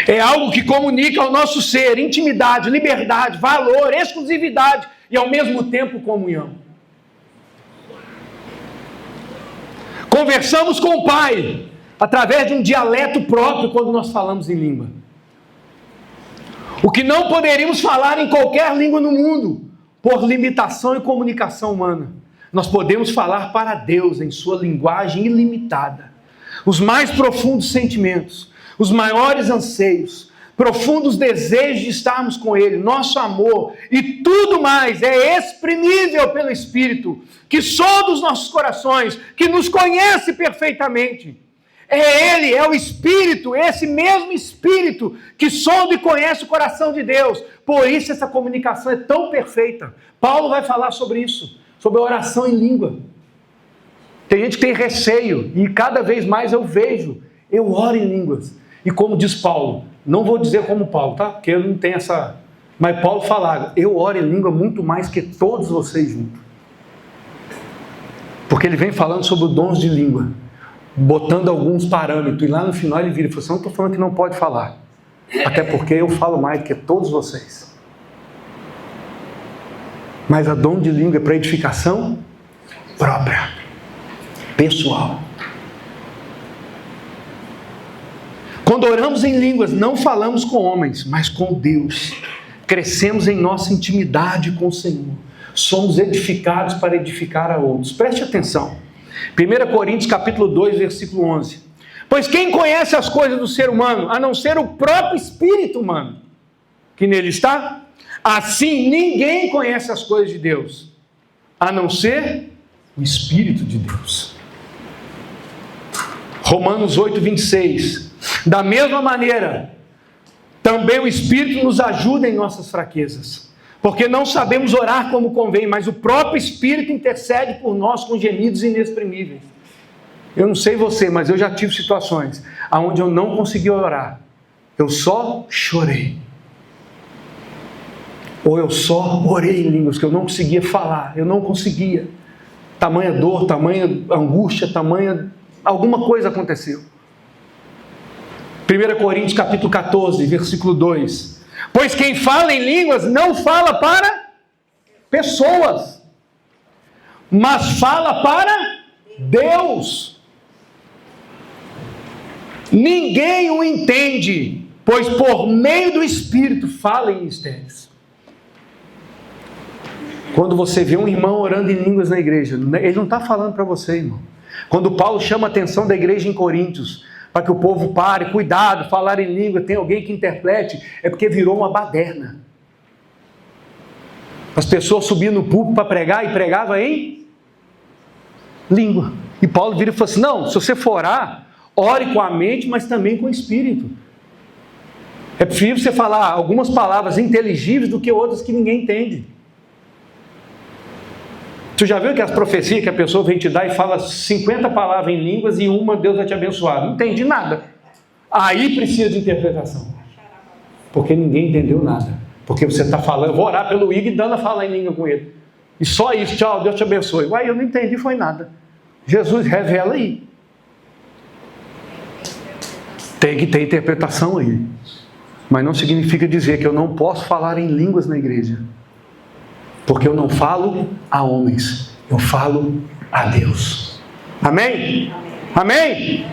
É algo que comunica ao nosso ser intimidade, liberdade, valor, exclusividade e ao mesmo tempo comunhão. Conversamos com o Pai através de um dialeto próprio quando nós falamos em língua. O que não poderíamos falar em qualquer língua no mundo, por limitação e comunicação humana. Nós podemos falar para Deus em sua linguagem ilimitada. Os mais profundos sentimentos, os maiores anseios, profundos desejos de estarmos com Ele, nosso amor e tudo mais é exprimível pelo Espírito, que sonda os nossos corações, que nos conhece perfeitamente. É Ele, é o Espírito, esse mesmo Espírito que sonda e conhece o coração de Deus. Por isso essa comunicação é tão perfeita. Paulo vai falar sobre isso, sobre a oração em língua. Tem gente que tem receio, e cada vez mais eu vejo, eu oro em línguas. E como diz Paulo, Não vou dizer como Paulo, tá? Porque eu não tenho essa... Mas Paulo falava, eu oro em língua muito mais que todos vocês juntos. Porque ele vem falando sobre os dons de língua, botando alguns parâmetros, e lá no final ele vira e fala assim, não estou falando que não pode falar, até porque eu falo mais do que todos vocês. Mas a dom de língua é para edificação própria, pessoal. Quando oramos em línguas, não falamos com homens, mas com Deus. Crescemos em nossa intimidade com o Senhor. Somos edificados para edificar a outros. Preste atenção. 1 Coríntios capítulo 2, versículo 11. Pois quem conhece as coisas do ser humano, a não ser o próprio espírito humano, que nele está? Assim, ninguém conhece as coisas de Deus, a não ser o Espírito de Deus. Romanos 8, 26. Da mesma maneira, também o Espírito nos ajuda em nossas fraquezas, porque não sabemos orar como convém, mas o próprio Espírito intercede por nós com gemidos inexprimíveis. Eu não sei você, mas eu já tive situações onde eu não consegui orar, eu só chorei. Ou eu só orei em línguas, que eu não conseguia falar, eu não conseguia. Tamanha dor, tamanha angústia, tamanha... alguma coisa aconteceu. 1 Coríntios capítulo 14, versículo 2. Pois quem fala em línguas não fala para pessoas, mas fala para Deus. Ninguém o entende, pois por meio do Espírito fala em mistérios. Quando você vê um irmão orando em línguas na igreja, ele não está falando para você, irmão. Quando Paulo chama a atenção da igreja em Coríntios, para que o povo pare, cuidado, falar em língua, tem alguém que interprete, é porque virou uma baderna. As pessoas subiam no púlpito para pregar e pregavam em língua. E Paulo vira e fala assim, não, se você for orar, ore com a mente, mas também com o espírito. É preferível você falar algumas palavras inteligíveis do que outras que ninguém entende. Tu já viu que as profecias que a pessoa vem te dar e fala 50 palavras em línguas e uma Deus vai te abençoar? Não entendi nada. Aí precisa de interpretação. Porque ninguém entendeu nada. Porque você está falando, eu vou orar pelo Igor e dando a falar em língua com ele. E só isso, tchau, Deus te abençoe. Uai, eu não entendi, foi nada. Jesus revela aí. Tem que ter interpretação aí. Mas não significa dizer que eu não posso falar em línguas na igreja. Porque eu não falo a homens, eu falo a Deus. Amém? Amém?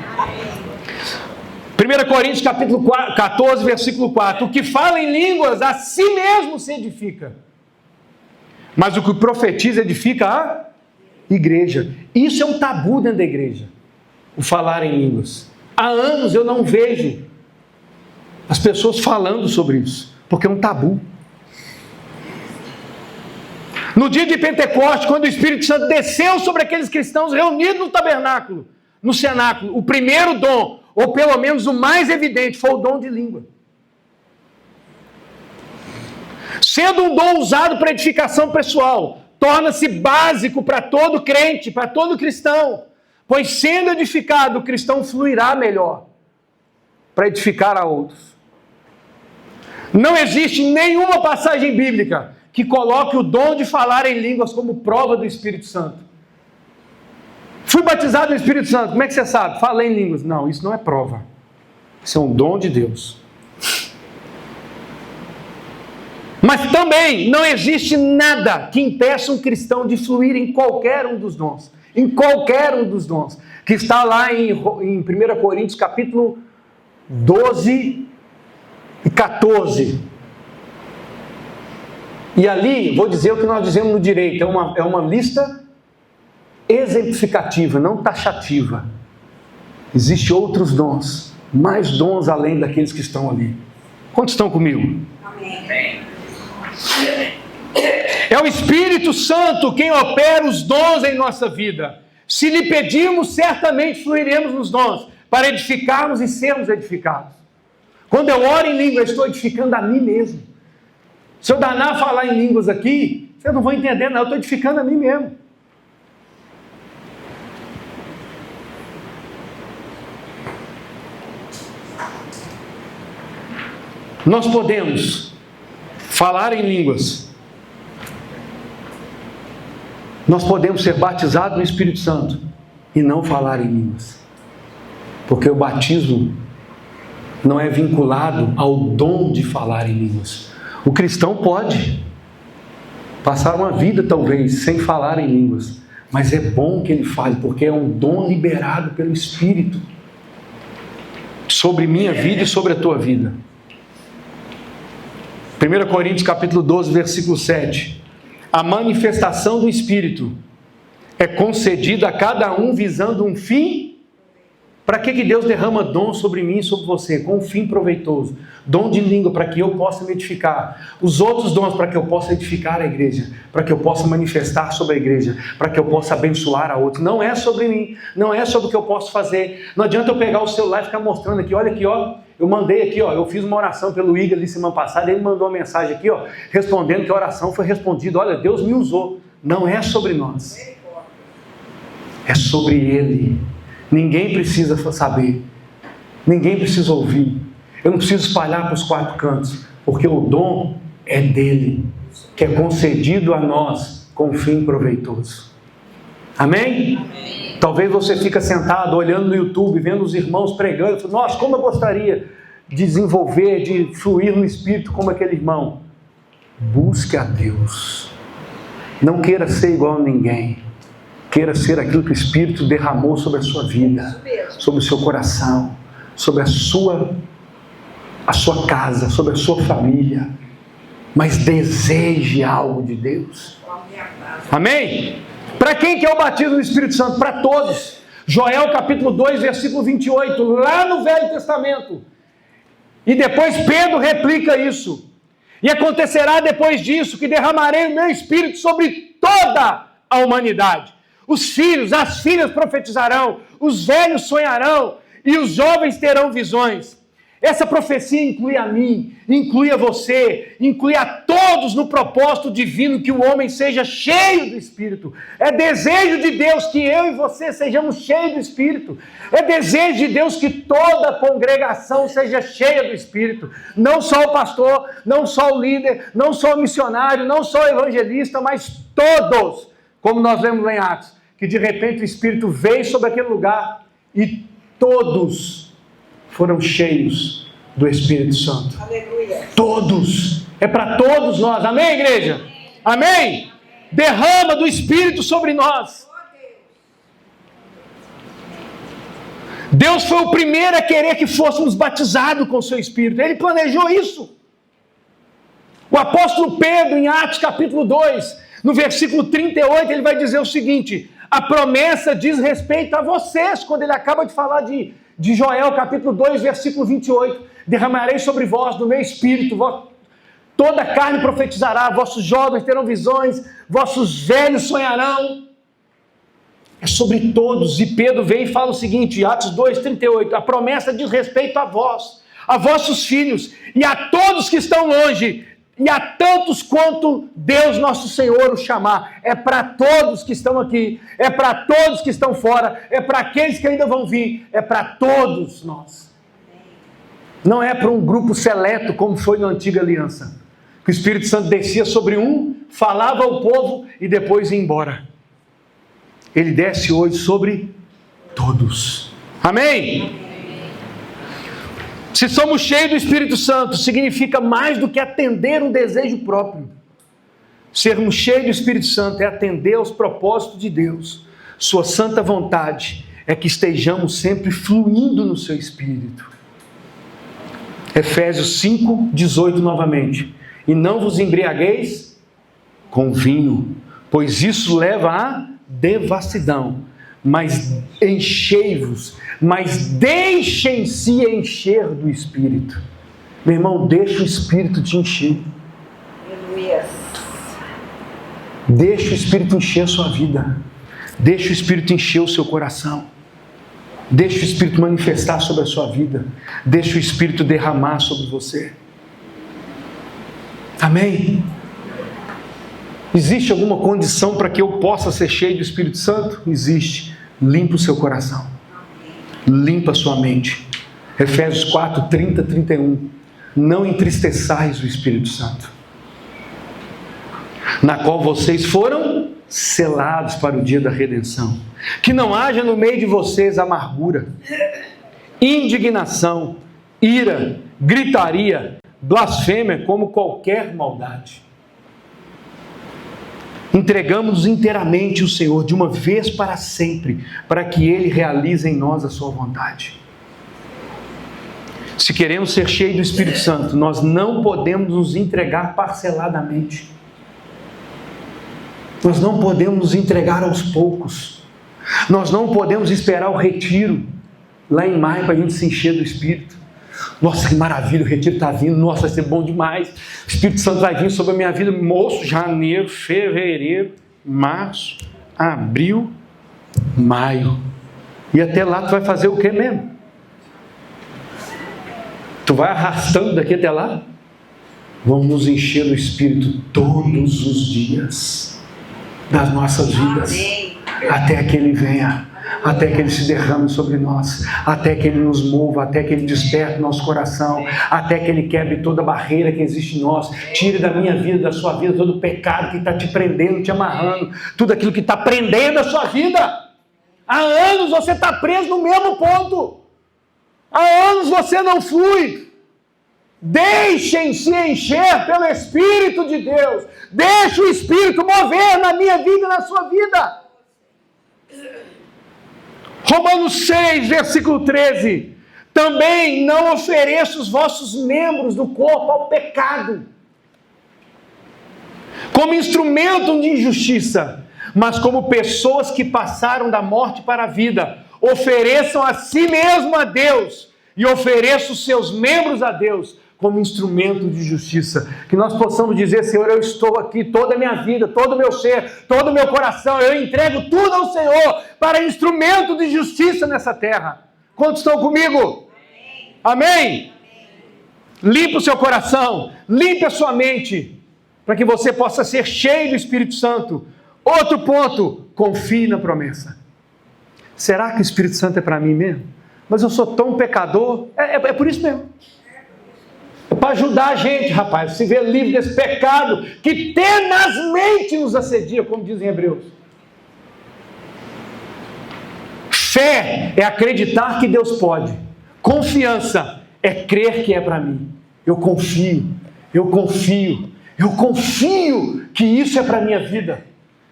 1 Coríntios capítulo 14, versículo 4. O que fala em línguas a si mesmo se edifica, mas o que profetiza edifica a igreja. Isso é um tabu dentro da igreja, o falar em línguas. Há anos eu não vejo as pessoas falando sobre isso, porque é um tabu. No dia de Pentecostes, quando o Espírito Santo desceu sobre aqueles cristãos reunidos no tabernáculo, no cenáculo, o primeiro dom, ou pelo menos o mais evidente, foi o dom de língua. Sendo um dom usado para edificação pessoal, torna-se básico para todo crente, para todo cristão, pois sendo edificado, o cristão fluirá melhor para edificar a outros. Não existe nenhuma passagem bíblica que coloque o dom de falar em línguas como prova do Espírito Santo. Fui batizado no Espírito Santo, como é que você sabe? Falei em línguas. Não, isso não é prova. Isso é um dom de Deus. Mas também não existe nada que impeça um cristão de fluir em qualquer um dos dons. Em qualquer um dos dons. Que está lá em 1 Coríntios capítulo 12 e 14. E ali, vou dizer o que nós dizemos no direito, é uma lista exemplificativa, não taxativa. Existem outros dons, mais dons além daqueles que estão ali. Quantos estão comigo? Amém. É o Espírito Santo quem opera os dons em nossa vida. Se lhe pedirmos, certamente fluiremos nos dons, para edificarmos e sermos edificados. Quando eu oro em língua, eu estou edificando a mim mesmo. Se eu danar falar em línguas aqui, vocês não vão entender, não. Eu estou edificando a mim mesmo. Nós podemos falar em línguas. Nós podemos ser batizados no Espírito Santo e não falar em línguas. Porque o batismo não é vinculado ao dom de falar em línguas. O cristão pode passar uma vida talvez sem falar em línguas, mas é bom que ele fale, porque é um dom liberado pelo Espírito sobre minha vida e sobre a tua vida. 1 Coríntios capítulo 12, versículo 7. A manifestação do Espírito é concedida a cada um visando um fim. Para que Deus derrama dom sobre mim e sobre você? Com um fim proveitoso. Dom de língua para que eu possa me edificar. Os outros dons para que eu possa edificar a igreja. Para que eu possa manifestar sobre a igreja. Para que eu possa abençoar a outros. Não é sobre mim. Não é sobre o que eu posso fazer. Não adianta eu pegar o celular e ficar mostrando aqui. Olha aqui, ó. Eu mandei aqui, ó. Eu fiz uma oração pelo Igor ali semana passada. Ele mandou uma mensagem aqui, ó. Respondendo que a oração foi respondida. Olha, Deus me usou. Não é sobre nós. É sobre Ele. Ninguém precisa saber. Ninguém precisa ouvir. Eu não preciso espalhar para os quatro cantos. Porque o dom é dele. Que é concedido a nós com fim proveitoso. Amém? Amém. Talvez você fique sentado olhando no YouTube, vendo os irmãos pregando. Nossa, como eu gostaria de desenvolver, de fluir no Espírito como aquele irmão. Busque a Deus. Não queira ser igual a ninguém. Queira ser aquilo que o Espírito derramou sobre a sua vida, sobre o seu coração, sobre a sua casa, sobre a sua família. Mas deseje algo de Deus. Amém? Para quem que é o batismo do Espírito Santo? Para todos. Joel capítulo 2, versículo 28, lá no Velho Testamento. E depois Pedro replica isso. E acontecerá depois disso que derramarei o meu Espírito sobre toda a humanidade. Os filhos, as filhas profetizarão, os velhos sonharão e os jovens terão visões. Essa profecia inclui a mim, inclui a você, inclui a todos no propósito divino que o homem seja cheio do Espírito. É desejo de Deus que eu e você sejamos cheios do Espírito. É desejo de Deus que toda a congregação seja cheia do Espírito. Não só o pastor, não só o líder, não só o missionário, não só o evangelista, mas todos, como nós lemos lá em Atos. Que de repente o Espírito veio sobre aquele lugar e todos foram cheios do Espírito Santo. Aleluia. Todos. É para todos nós. Amém, igreja? Amém? Derrama do Espírito sobre nós. Deus foi o primeiro a querer que fôssemos batizados com o seu Espírito. Ele planejou isso. O apóstolo Pedro, em Atos capítulo 2, no versículo 38, ele vai dizer o seguinte: a promessa diz respeito a vocês, quando ele acaba de falar de Joel, capítulo 2, versículo 28. Derramarei sobre vós do meu Espírito, toda a carne profetizará, vossos jovens terão visões, vossos velhos sonharão. É sobre todos. E Pedro vem e fala o seguinte, Atos 2, 38, a promessa diz respeito a vós, a vossos filhos, e a todos que estão longe, e a tantos quanto Deus nosso Senhor o chamar. É para todos que estão aqui, é para todos que estão fora, é para aqueles que ainda vão vir, é para todos nós. Não é para um grupo seleto como foi na antiga aliança, que o Espírito Santo descia sobre um, falava ao povo e depois ia embora. Ele desce hoje sobre todos. Amém? Se somos cheios do Espírito Santo, significa mais do que atender um desejo próprio. Sermos cheios do Espírito Santo é atender aos propósitos de Deus. Sua santa vontade é que estejamos sempre fluindo no seu Espírito. Efésios 5, 18 novamente. E não vos embriagueis com vinho, pois isso leva à devassidão. Mas enchei-vos, mas deixem-se encher do Espírito. Meu irmão, deixa o Espírito te encher. Deixa o Espírito encher a sua vida. Deixa o Espírito encher o seu coração. Deixa o Espírito manifestar sobre a sua vida. Deixa o Espírito derramar sobre você. Amém? Existe alguma condição para que eu possa ser cheio do Espírito Santo? Existe. Limpa o seu coração. Limpa a sua mente. Efésios 4, 30, 31. não entristeçais o Espírito Santo, na qual vocês foram selados para o dia da redenção. Que não haja no meio de vocês amargura, indignação, ira, gritaria, blasfêmia, como qualquer maldade. Entregamos inteiramente o Senhor de uma vez para sempre, para que Ele realize em nós a sua vontade. Se queremos ser cheios do Espírito Santo, nós não podemos nos entregar parceladamente. Nós não podemos nos entregar aos poucos. Nós não podemos esperar o retiro lá em maio para a gente se encher do Espírito. Nossa, que maravilha, o retiro está vindo, nossa, vai ser bom demais. O Espírito Santo vai vir sobre a minha vida, moço, janeiro, fevereiro, março, abril, maio. E até lá tu vai fazer o que mesmo? Tu vai arrastando daqui até lá? Vamos nos encher do Espírito todos os dias das nossas vidas. Até que Ele venha, até que Ele se derrame sobre nós, até que Ele nos mova, até que Ele desperte nosso coração, até que Ele quebre toda barreira que existe em nós, tire da minha vida, da sua vida, todo o pecado que está te prendendo, te amarrando, tudo aquilo que está prendendo a sua vida. Há anos você está preso no mesmo ponto. Há anos você não flui. Deixem-se encher pelo Espírito de Deus. Deixe o Espírito mover na minha vida e na sua vida. Romanos 6, versículo 13. Também não ofereça os vossos membros do corpo ao pecado, como instrumento de injustiça, mas como pessoas que passaram da morte para a vida. Ofereçam a si mesmo a Deus e ofereçam os seus membros a Deus como instrumento de justiça. Que nós possamos dizer: Senhor, eu estou aqui, toda a minha vida, todo o meu ser, todo o meu coração, eu entrego tudo ao Senhor para instrumento de justiça nessa terra. Quantos estão comigo? Amém? Limpe o seu coração, limpe a sua mente, para que você possa ser cheio do Espírito Santo. Outro ponto: confie na promessa. Será que o Espírito Santo é para mim mesmo? Mas eu sou tão pecador. É por isso mesmo. É para ajudar a gente, rapaz, se ver livre desse pecado que tenazmente nos assedia, como dizem Hebreus. Fé é acreditar que Deus pode. Confiança é crer que é para mim. Eu confio que isso é para a minha vida.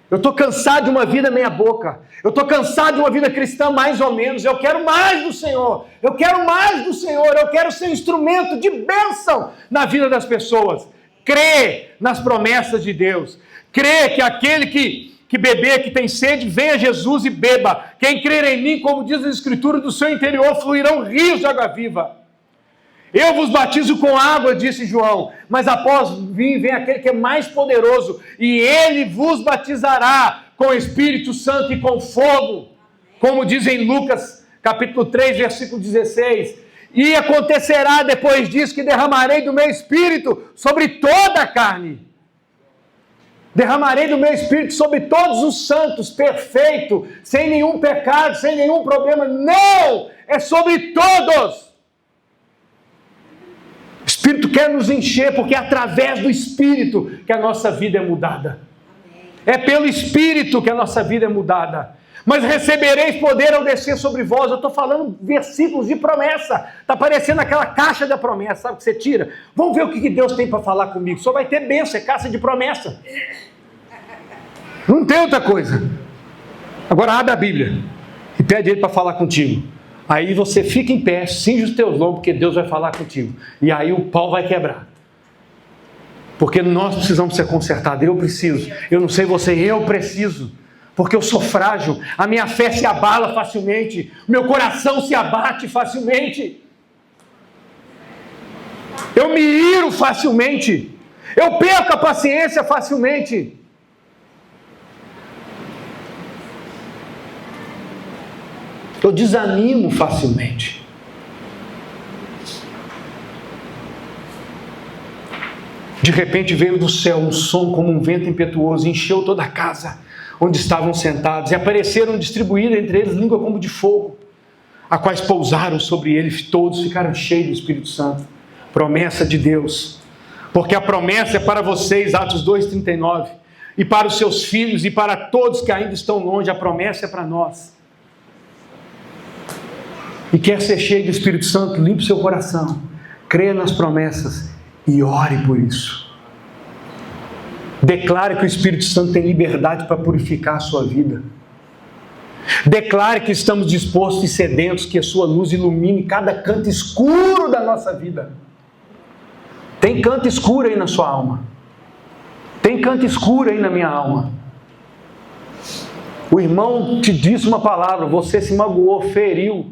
Eu estou cansado de uma vida meia boca. Eu estou cansado de uma vida cristã mais ou menos. Eu quero mais do Senhor. Eu quero mais do Senhor. Eu quero ser instrumento de bênção na vida das pessoas. Crê nas promessas de Deus. Crê que aquele que beber, que tem sede, venha a Jesus e beba. Quem crer em mim, como diz a Escritura, do seu interior fluirão rios de água viva. Eu vos batizo com água, disse João, mas após mim vem aquele que é mais poderoso, e ele vos batizará com o Espírito Santo e com fogo, como diz em Lucas, capítulo 3, versículo 16. E acontecerá depois disso que derramarei do meu Espírito sobre toda a carne. Derramarei do meu Espírito sobre todos os santos, perfeito, sem nenhum pecado, sem nenhum problema. Não! É sobre todos! O Espírito quer nos encher, porque é através do Espírito que a nossa vida é mudada. É pelo Espírito que a nossa vida é mudada. Mas recebereis poder ao descer sobre vós. Eu estou falando versículos de promessa. Está parecendo aquela caixa da promessa, sabe, que você tira? Vamos ver o que Deus tem para falar comigo. Só vai ter bênção, é caixa de promessa. Não tem outra coisa. Agora abre a Bíblia e pede Ele para falar contigo. Aí você fica em pé, cinge os teus lombos, porque Deus vai falar contigo. E aí o pau vai quebrar. Porque nós precisamos ser consertados. Eu preciso. Eu não sei você, eu preciso. Porque eu sou frágil. A minha fé se abala facilmente. Meu coração se abate facilmente. Eu me iro facilmente. Eu perco a paciência facilmente. Eu desanimo facilmente. De repente veio do céu um som como um vento impetuoso, encheu toda a casa onde estavam sentados, e apareceram distribuídas entre eles língua como de fogo, a quais pousaram sobre eles, todos ficaram cheios do Espírito Santo. Promessa de Deus. Porque a promessa é para vocês, Atos 2:39. E para os seus filhos e para todos que ainda estão longe, a promessa é para nós. E quer ser cheio do Espírito Santo, limpe seu coração, creia nas promessas e ore por isso. Declare que o Espírito Santo tem liberdade para purificar a sua vida. Declare que estamos dispostos e sedentos, que a sua luz ilumine cada canto escuro da nossa vida. Tem canto escuro aí na sua alma. Tem canto escuro aí na minha alma. O irmão te disse uma palavra, você se magoou, feriu.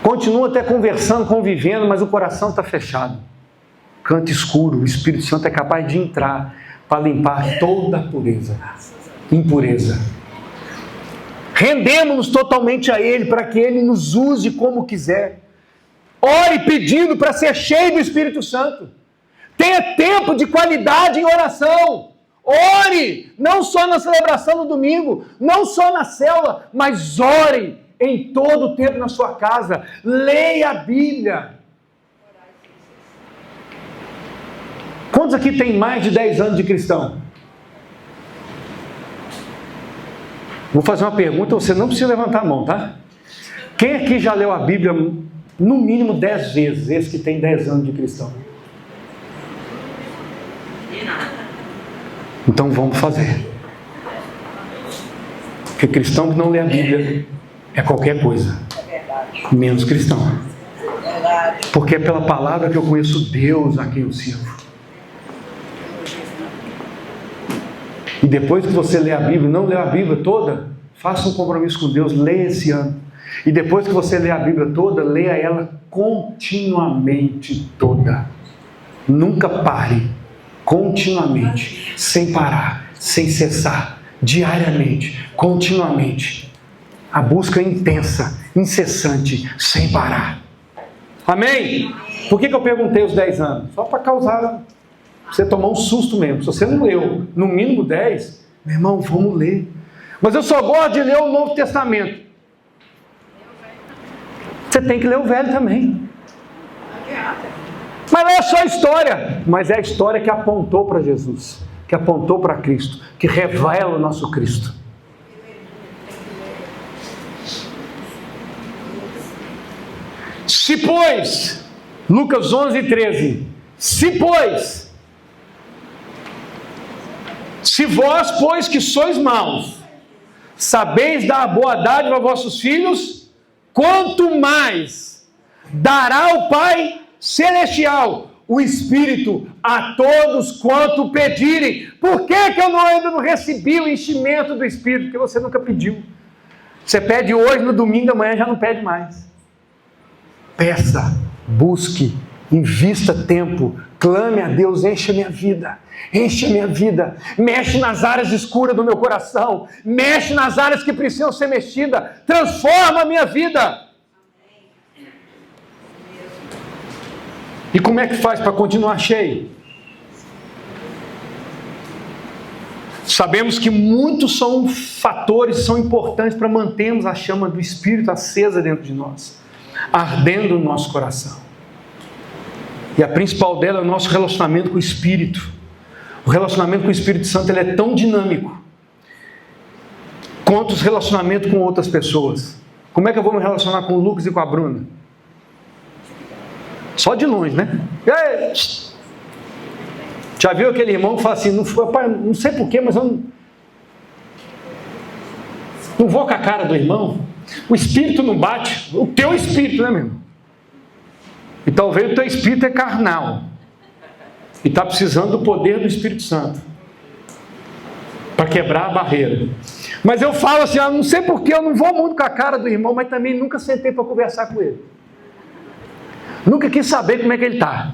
Continua até conversando, convivendo, mas o coração está fechado. Canto escuro, o Espírito Santo é capaz de entrar para limpar toda a impureza. Rendemos-nos totalmente a Ele, para que Ele nos use como quiser. Ore pedindo para ser cheio do Espírito Santo. Tenha tempo de qualidade em oração. Ore, não só na celebração do domingo, não só na célula, mas ore em todo o tempo na sua casa. Leia a Bíblia. Quantos aqui tem mais de 10 anos de cristão? Vou fazer uma pergunta, você não precisa levantar a mão, tá? Quem aqui já leu a Bíblia no mínimo 10 vezes, esse que tem 10 anos de cristão? Então vamos fazer. Porque cristão que não lê a Bíblia é qualquer coisa, menos cristão. Porque é pela palavra que eu conheço Deus a quem eu sirvo. E depois que você lê a Bíblia, não lê a Bíblia toda, faça um compromisso com Deus, leia esse ano. E depois que você lê a Bíblia toda, leia ela continuamente toda. Nunca pare. Continuamente, sem parar, sem cessar, diariamente, continuamente. A busca é intensa, incessante, sem parar. Amém? Por que eu perguntei os 10 anos? Só para causar, você tomar um susto mesmo. Se você não leu, no mínimo 10, meu irmão, vamos ler. Mas eu só gosto de ler o Novo Testamento. Você tem que ler o Velho também. Mas não é só história, mas é a história que apontou para Jesus, que apontou para Cristo, que revela o nosso Cristo. Se pois, Lucas 11:13, se vós, pois, que sois maus, sabeis dar a boa dádiva a vossos filhos, quanto mais dará o Pai Celestial o Espírito a todos quanto pedirem. Por que eu ainda não recebi o enchimento do Espírito? Porque você nunca pediu. Você pede hoje, no domingo, amanhã já não pede mais. Peça, busque, invista tempo, clame a Deus, enche a minha vida, mexe nas áreas escuras do meu coração, mexe nas áreas que precisam ser mexidas, transforma a minha vida. E como é que faz para continuar cheio? Sabemos que muitos são fatores, são importantes para mantermos a chama do Espírito acesa dentro de nós, ardendo no nosso coração. E a principal dela é o nosso relacionamento com o Espírito. O relacionamento com o Espírito Santo ele é tão dinâmico quanto os relacionamentos com outras pessoas. Como é que eu vou me relacionar com o Lucas e com a Bruna? Só de longe, né? Já viu aquele irmão que fala assim, não sei porquê, mas eu não vou com a cara do irmão. O espírito não bate, o teu espírito, né, meu irmão? E talvez o teu espírito é carnal e está precisando do poder do Espírito Santo para quebrar a barreira. Mas eu falo assim, não sei porquê, eu não vou muito com a cara do irmão, mas também nunca sentei para conversar com ele. Nunca quis saber como é que ele está.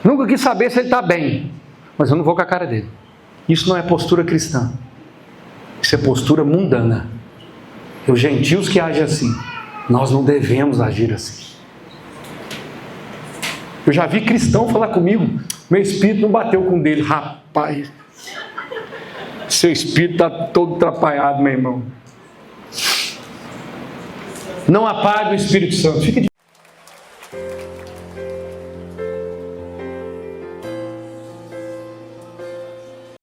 Nunca quis saber se ele está bem. Mas eu não vou com a cara dele. Isso não é postura cristã. Isso é postura mundana. Os gentios que agem assim, nós não devemos agir assim. Eu já vi cristão falar comigo, meu espírito não bateu com o dele. Rapaz, seu espírito está todo atrapalhado, meu irmão. Não apague o Espírito Santo. Fique de